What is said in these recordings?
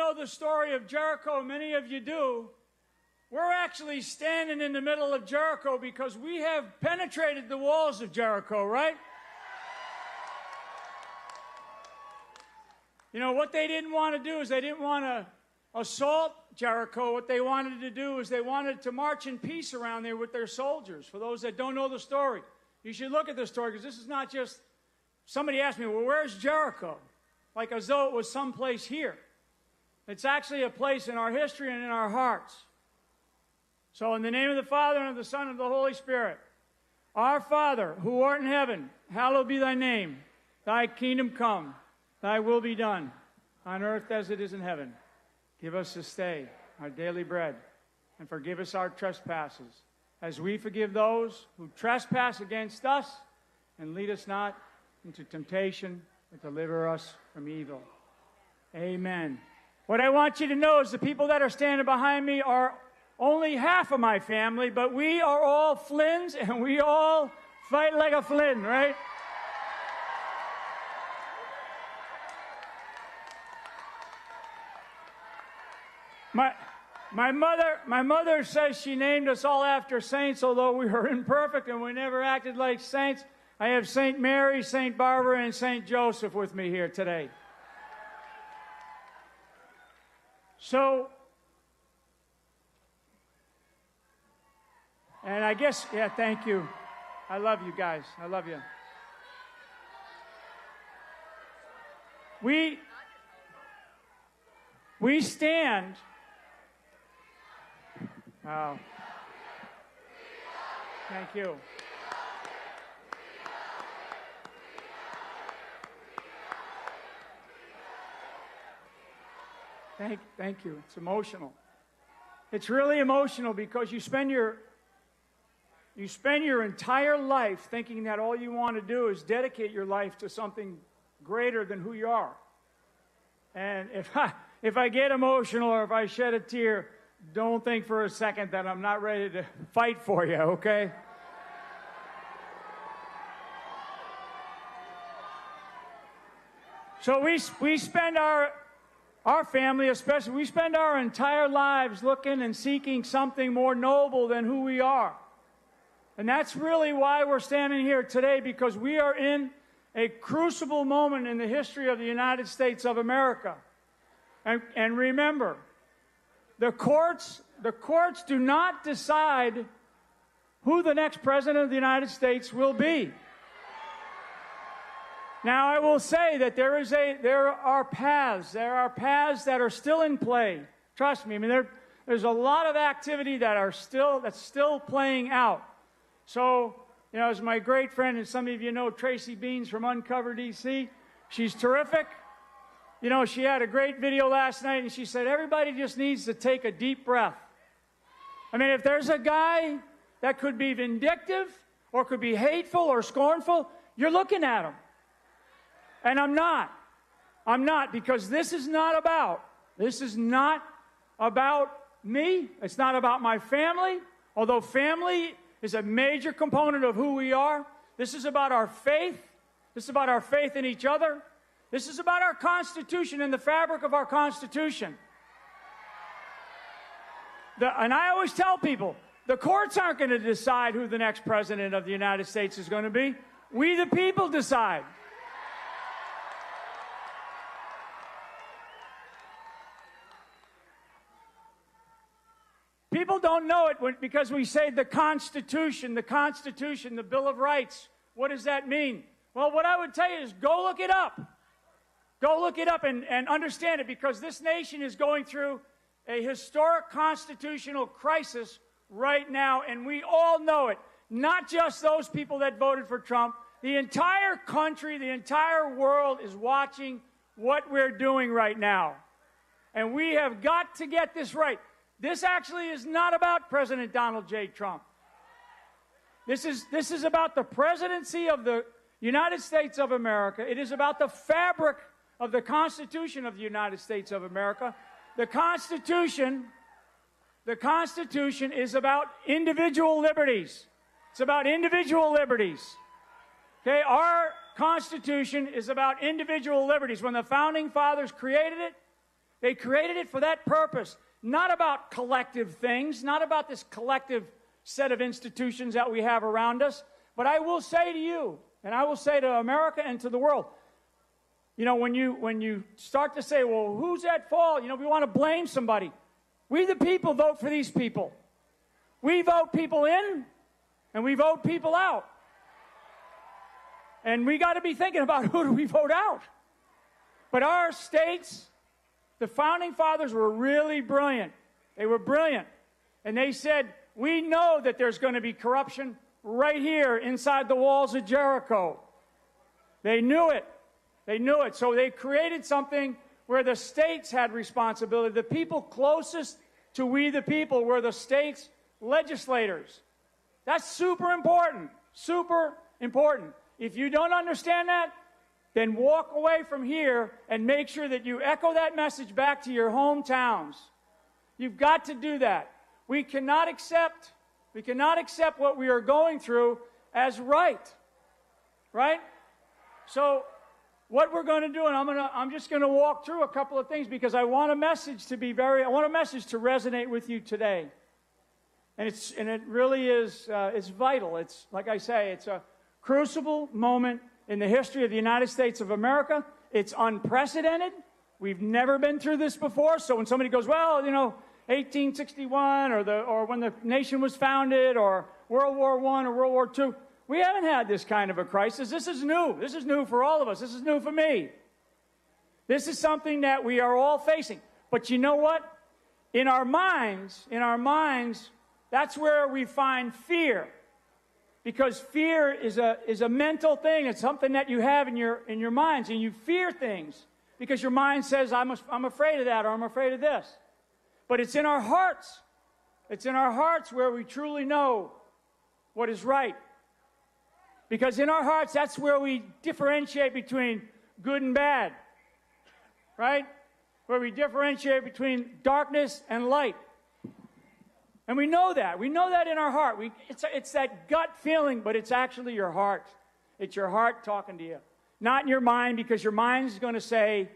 know the story of Jericho, many of you do, we're actually standing in the middle of Jericho because we have penetrated the walls of Jericho, right? You know, what they didn't want to do is they didn't want to assault Jericho. What they wanted to do is they wanted to march in peace around there with their soldiers. For those that don't know the story, you should look at this story because this is not just, somebody asked me, well, where's Jericho? Like as though it was someplace here. It's actually a place in our history and in our hearts. So in the name of the Father, and of the Son, and of the Holy Spirit, our Father, who art in heaven, hallowed be thy name. Thy kingdom come, thy will be done, on earth as it is in heaven. Give us this day our daily bread, and forgive us our trespasses, as we forgive those who trespass against us, and lead us not into temptation, but deliver us from evil. Amen. What I want you to know is the people that are standing behind me are only half of my family, but we are all Flynn's, and we all fight like a Flynn, right? My mother says she named us all after saints, although we were imperfect and we never acted like saints. I have St. Mary, St. Barbara, and St. Joseph with me here today. So, and I guess, yeah, thank you. I love you guys. I love you. We stand. Oh. Thank you. Thank you. It's emotional. It's really emotional because you spend your entire life thinking that all you want to do is dedicate your life to something greater than who you are. And if I get emotional or if I shed a tear, don't think for a second that I'm not ready to fight for you, okay? So we spend our family, especially, we spend our entire lives looking and seeking something more noble than who we are. And that's really why we're standing here today, because we are in a crucible moment in the history of the United States of America. And remember, the courts do not decide who the next president of the United States will be. Now, I will say that there are paths that are still in play. Trust me. I mean, there's a lot of activity that's still playing out. So, you know, as my great friend, and some of you know Tracy Beans from Uncover DC, she's terrific. You know, she had a great video last night, and she said everybody just needs to take a deep breath. I mean, if there's a guy that could be vindictive or could be hateful or scornful, you're looking at him. And I'm not. I'm not, because this is not about me. It's not about my family, although family is a major component of who we are. This is about our faith. This is about our faith in each other. This is about our Constitution and the fabric of our Constitution. And I always tell people, the courts aren't going to decide who the next president of the United States is going to be. We, the people, decide. People don't know it because we say the Constitution, the Bill of Rights. What does that mean? Well, what I would tell you is go look it up. Go look it up and understand it, because this nation is going through a historic constitutional crisis right now, and we all know it. Not just those people that voted for Trump. The entire country, the entire world is watching what we're doing right now. And we have got to get this right. This actually is not about President Donald J. Trump. This is about the presidency of the United States of America. It is about the fabric of the Constitution of the United States of America. The Constitution is about individual liberties. It's about individual liberties. Okay, our Constitution is about individual liberties. When the Founding Fathers created it, They created it for that purpose, not about collective things, not about this collective set of institutions that we have around us. But I will say to you, and I will say to America and to the world, you know, when you start to say, well, who's at fault? You know, we want to blame somebody. We the people vote for these people. We vote people in, and we vote people out. And we got to be thinking about who do we vote out. But our states, the founding fathers were really brilliant. They were brilliant. And they said, we know that there's going to be corruption right here inside the walls of Jericho. They knew it. They knew it. So they created something where the states had responsibility. The people closest to we the people were the states' legislators. That's super important. Super important. If you don't understand that, then walk away from here and make sure that you echo that message back to your hometowns. You've got to do that. We cannot accept what we are going through as right. Right? So what we're going to do, and I'm just going to walk through a couple of things because I want a message to resonate with you today. And it really is it's vital. It's like I say, it's a crucible moment in the history of the United States of America. It's unprecedented. We've never been through this before. So when somebody goes, well, you know, 1861 or when the nation was founded or World War I or World War II, we haven't had this kind of a crisis. This is new. This is new for all of us. This is new for me. This is something that we are all facing. But you know what? In our minds, that's where we find fear. Because fear is a mental thing. It's something that you have in your minds, and you fear things because your mind says, I'm afraid of that, or I'm afraid of this. But it's in our hearts. It's in our hearts where we truly know what is right. Because in our hearts, that's where we differentiate between good and bad. Right? Where we differentiate between darkness and light. And we know that. We know that in our heart. It's that gut feeling, but it's actually your heart. It's your heart talking to you. Not in your mind, because your mind is going to say,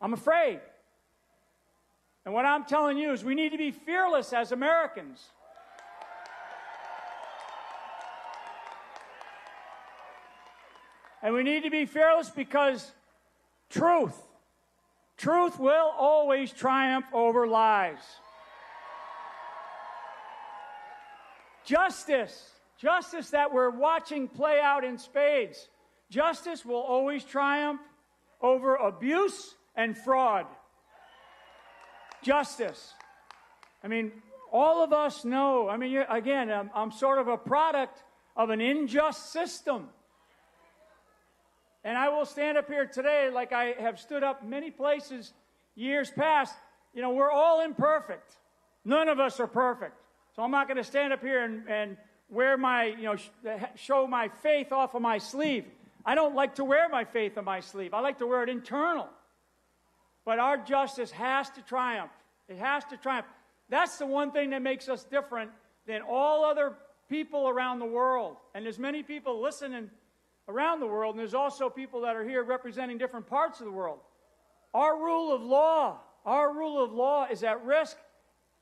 I'm afraid. And what I'm telling you is we need to be fearless as Americans. And we need to be fearless because truth will always triumph over lies. Justice that we're watching play out in spades. Justice will always triumph over abuse and fraud. Justice. I mean, all of us know, I mean, again, I'm sort of a product of an unjust system. And I will stand up here today like I have stood up many places years past. You know, we're all imperfect. None of us are perfect. So I'm not going to stand up here and wear my, show my faith off of my sleeve. I don't like to wear my faith on my sleeve. I like to wear it internal. But our justice has to triumph. It has to triumph. That's the one thing that makes us different than all other people around the world. And there's many people listening around the world, and there's also people that are here representing different parts of the world. Our rule of law is at risk.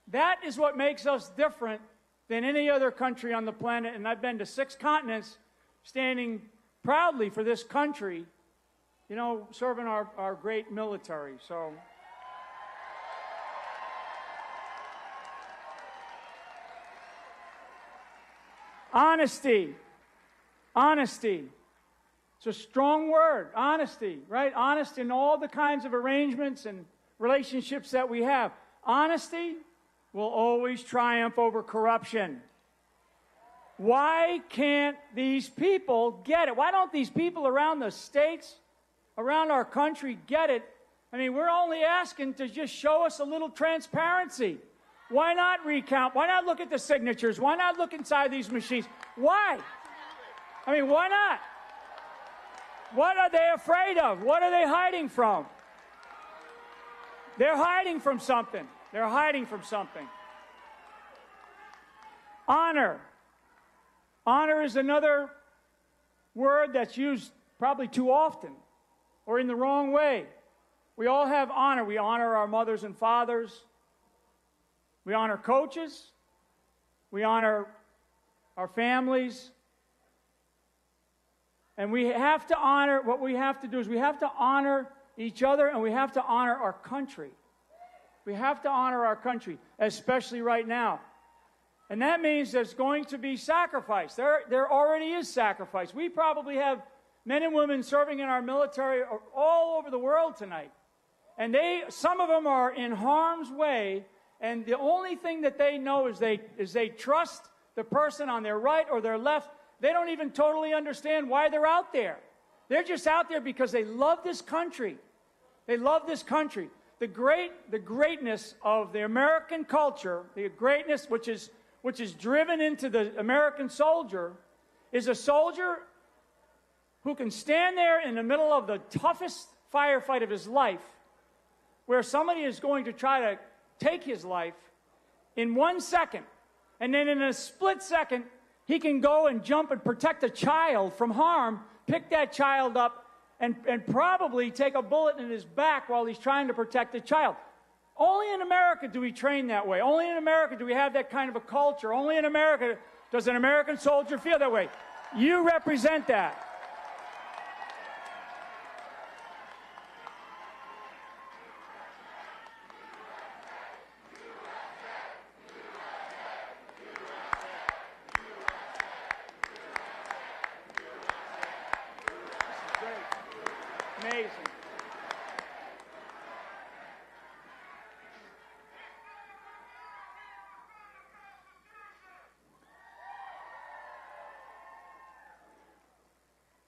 That is what makes us different than any other country on the planet. And I've been to 6 continents standing proudly for this country, serving our great military. So honesty. It's a strong word, honesty, right? Honest in all the kinds of arrangements and relationships that we have. Honesty will always triumph over corruption. Why can't these people get it? Why don't these people around the states, around our country get it? I mean, we're only asking to just show us a little transparency. Why not recount? Why not look at the signatures? Why not look inside these machines? Why? I mean, why not? What are they afraid of? What are they hiding from? They're hiding from something. They're hiding from something. Honor. Honor is another word that's used probably too often or in the wrong way. We all have honor. We honor our mothers and fathers. We honor coaches. We honor our families. And we have to honor, what we have to do is we have to honor each other, and we have to honor our country. We have to honor our country, especially right now. And that means there's going to be sacrifice. There already is sacrifice. We probably have men and women serving in our military all over the world tonight. And some of them are in harm's way, and the only thing that they know is they trust the person on their right or their left. They don't even totally understand why they're out there. They're just out there because they love this country. They love this country. The greatness of the American culture, the greatness which is driven into the American soldier, is a soldier who can stand there in the middle of the toughest firefight of his life, where somebody is going to try to take his life in 1 second, and then in a split second, he can go and jump and protect a child from harm, pick that child up, and probably take a bullet in his back while he's trying to protect the child. Only in America do we train that way. Only in America do we have that kind of a culture. Only in America does an American soldier feel that way. You represent that. Amazing.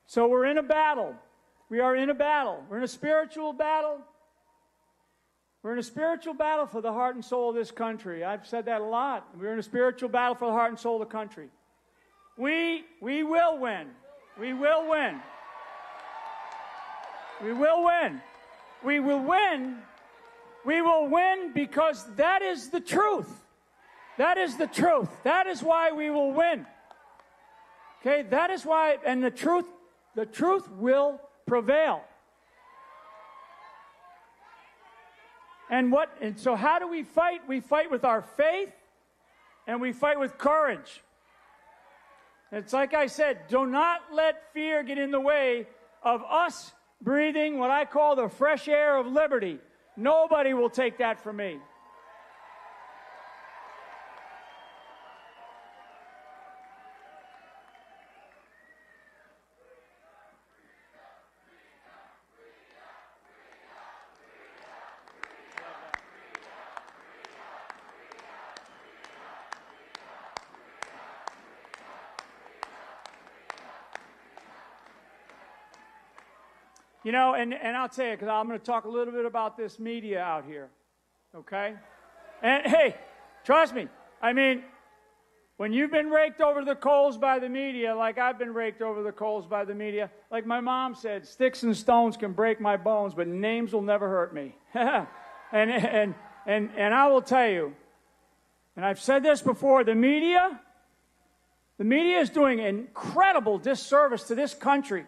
So we're in a battle. We are in a battle. We're in a spiritual battle. We're in a spiritual battle for the heart and soul of this country. I've said that a lot. We're in a spiritual battle for the heart and soul of the country. We will win. We will win. We will win. We will win. We will win because that is the truth. That is the truth. That is why we will win. Okay, that is why, and the truth will prevail. And so how do we fight? We fight with our faith, and we fight with courage. It's like I said, do not let fear get in the way of us breathing what I call the fresh air of liberty. Nobody will take that from me. You know, and I'll tell you, because I'm going to talk a little bit about this media out here, okay? And, hey, trust me, I mean, when you've been raked over the coals by the media, like I've been raked over the coals by the media, like my mom said, sticks and stones can break my bones, but names will never hurt me. and I will tell you, and I've said this before, the media is doing an incredible disservice to this country.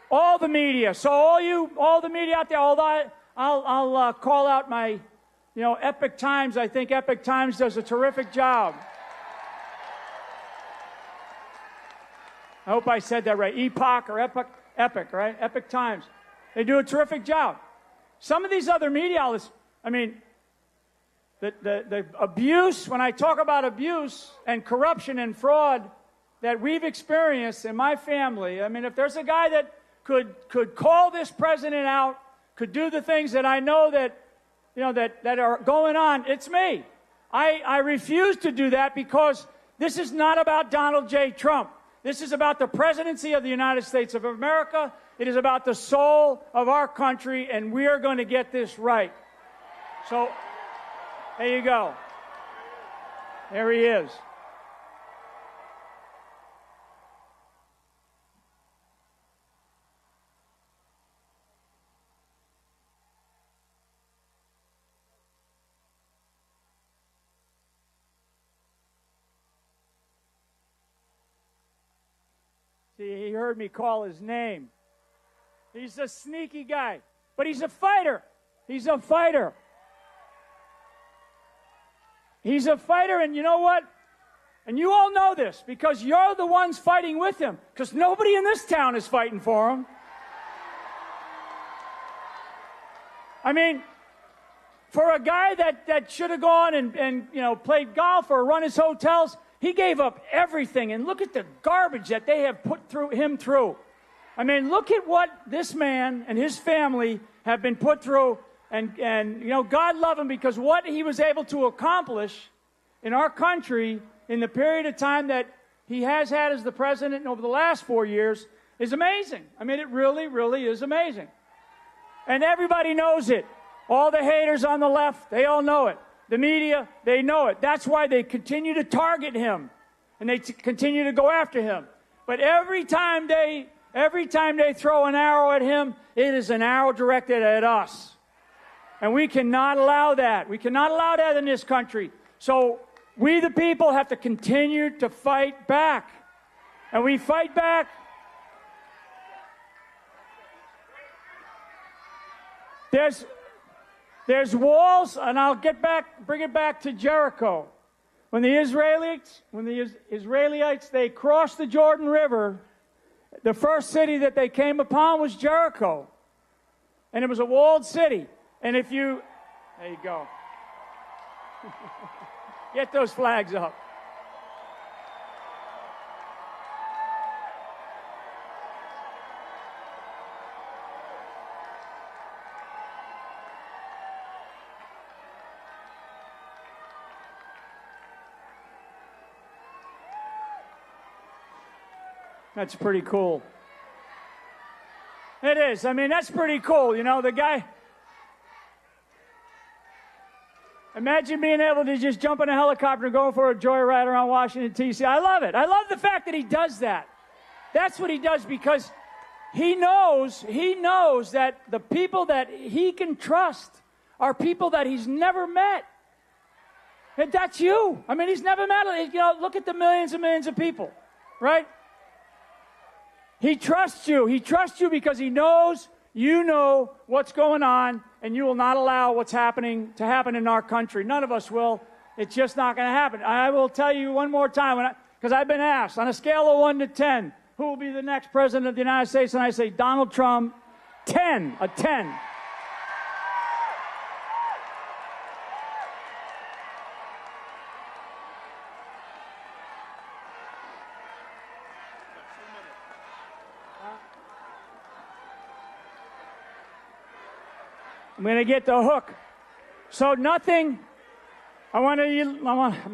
All the media. So all the media out there, I'll call out my, Epic Times. I think Epic Times does a terrific job. I hope I said that right. Epoch or Epic, right? Epic Times. They do a terrific job. Some of these other media outlets, I mean, the abuse, when I talk about abuse and corruption and fraud that we've experienced in my family, I mean, if there's a guy that could call this president out, could do the things that I know that, that are going on, it's me. I refuse to do that because this is not about Donald J. Trump. This is about the presidency of the United States of America. It is about the soul of our country, and we are going to get this right. So, there you go. There he is. he heard me call his name. He's a sneaky guy, but he's a fighter. He's a fighter. He's a fighter, and you know what? And you all know this because you're the ones fighting with him, because nobody in this town is fighting for him. I mean, for a guy that should have gone and played golf or run his hotels, he gave up everything. And look at the garbage that they have put him through. I mean, look at what this man and his family have been put through. And God love him, because what he was able to accomplish in our country in the period of time that he has had as the president over the last 4 years is amazing. I mean, it really, really is amazing. And everybody knows it. All the haters on the left, they all know it. The media, they know it. That's why they continue to target him, and they continue to go after him. But every time they throw an arrow at him, it is an arrow directed at us. And we cannot allow that. We cannot allow that in this country. So we, the people, have to continue to fight back. And we fight back. There's walls, and I'll bring it back to Jericho. When the Israelites, they crossed the Jordan River, the first city that they came upon was Jericho. And it was a walled city. And there you go. Get those flags up. That's pretty cool. It is. I mean, that's pretty cool. You know, the guy. Imagine being able to just jump in a helicopter and go for a joyride around Washington, D.C. I love it. I love the fact that he does that. That's what he does, because he knows that the people that he can trust are people that he's never met. And that's you. I mean, he's never met. Look at the millions and millions of people, right? He trusts you. He trusts you because he knows you know what's going on, and you will not allow what's happening to happen in our country. None of us will. It's just not going to happen. I will tell you one more time, because I've been asked, on a scale of 1 to 10, who will be the next president of the United States? And I say, Donald Trump, 10, a 10. I'm going to get the hook. So nothing, I'm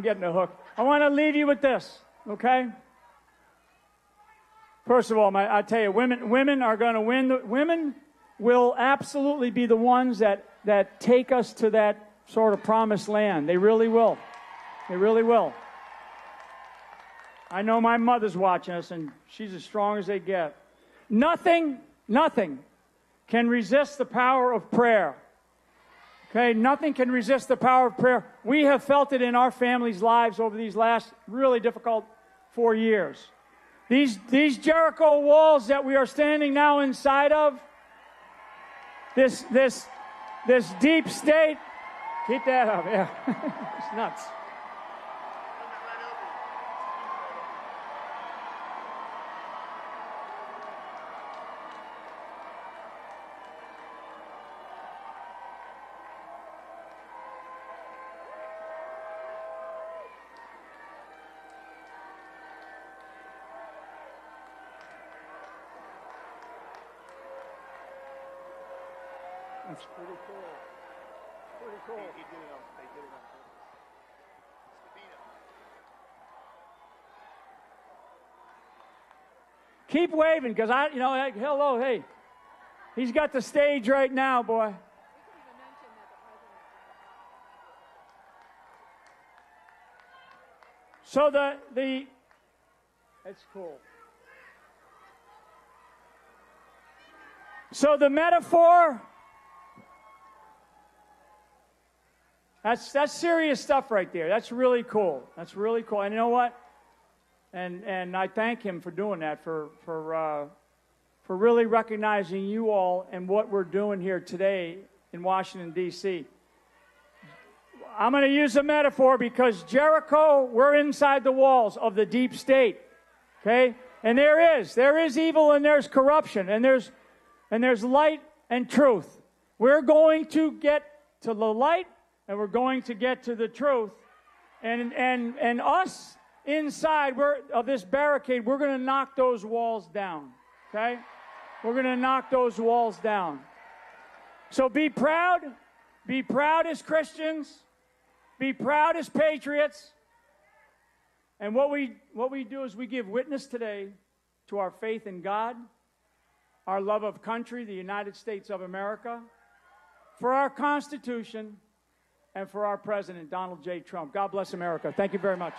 getting the hook. I want to leave you with this, okay? First of all, I tell you, women are going to win. Women will absolutely be the ones that take us to that sort of promised land. They really will. They really will. I know my mother's watching us, and she's as strong as they get. Nothing can resist the power of prayer. Okay, nothing can resist the power of prayer. We have felt it in our families' lives over these last really difficult 4 years. These Jericho walls that we are standing now inside of, this deep state, keep that up, yeah. It's nuts. That's pretty cool. Pretty cool. They did it on purpose. Keep waving, because hello, hey. He's got the stage right now, boy. So that's cool. So the metaphor, that's serious stuff right there. That's really cool. That's really cool. And you know what? And I thank him for doing that, for really recognizing you all and what we're doing here today in Washington, D.C. I'm going to use a metaphor because Jericho, we're inside the walls of the deep state, okay? And there is evil and there's corruption and there's light and truth. We're going to get to the light and we're going to get to the truth. And us inside of this barricade, we're going to knock those walls down, okay? We're going to knock those walls down. So be proud as Christians, be proud as patriots. And what we do is we give witness today to our faith in God, our love of country, the United States of America, for our Constitution, and for our President, Donald J. Trump. God bless America. Thank you very much.